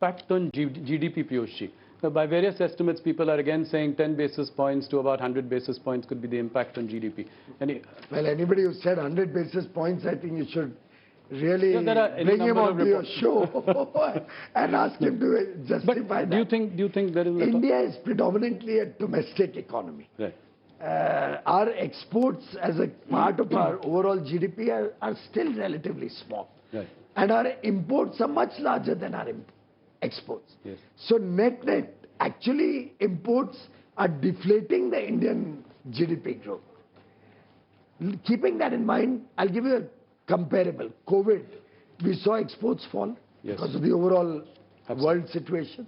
impact on GDP, Piyush? By various estimates, people are again saying 10 basis points to about 100 basis points could be the impact on GDP. Well, anybody who said 100 basis points, I think you should really bring him onto your show and ask him to justify that. Do you think there is India is predominantly a domestic economy. Right. Our exports as a part of our overall GDP are still relatively small. Right. And our imports are much larger than our exports. Yes. So net, actually imports are deflating the Indian GDP growth. Keeping that in mind, I'll give you a comparable. COVID, we saw exports fall because of the overall world situation.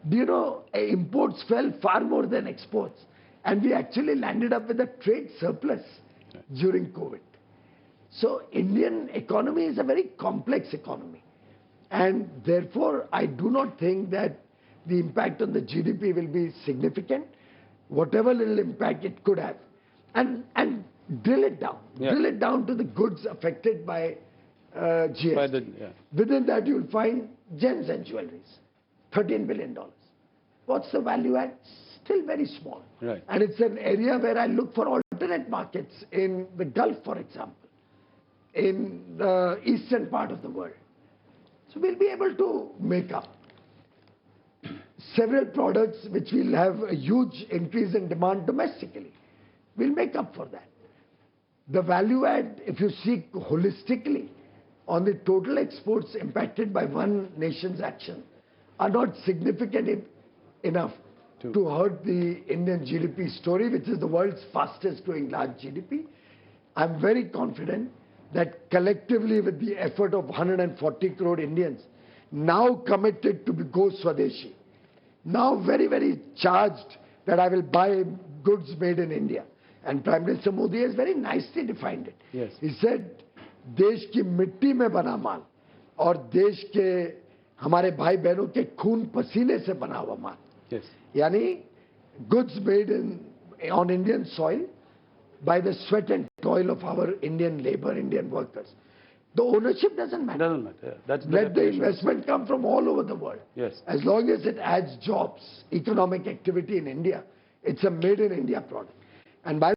Do you know, imports fell far more than exports. And we actually landed up with a trade surplus during COVID. So Indian economy is a very complex economy. And therefore, I do not think that the impact on the GDP will be significant. Whatever little impact it could have. And drill it down. Yeah. Drill it down to the goods affected by GST. Within that, you'll find gems and jewelries. $13 billion. What's the value add? Still very small. Right. And it's an area where I look for alternate markets in the Gulf, for example, in the eastern part of the world. So we'll be able to make up. Several products which will have a huge increase in demand domestically. We'll make up for that. The value add, if you see holistically on the total exports impacted by one nation's action, are not significant enough to hurt the Indian GDP story, which is the world's fastest growing large GDP. I'm very confident that collectively with the effort of 140 crore Indians, now committed to go Swadeshi, now very, very charged that I will buy goods made in India. And Prime Minister Modi has very nicely defined it. Yes. He said, देश की मिट्टी में बना माल और देश के हमारे भाई बहनों के खून पसीने से बना हुआ माल. Yes. Yani goods made on Indian soil by the sweat and toil of our Indian labor, Indian workers. The ownership doesn't matter. Doesn't matter. That's Let the investment come from all over the world. Yes. As long as it adds jobs, economic activity in India, it's a made in India product. And by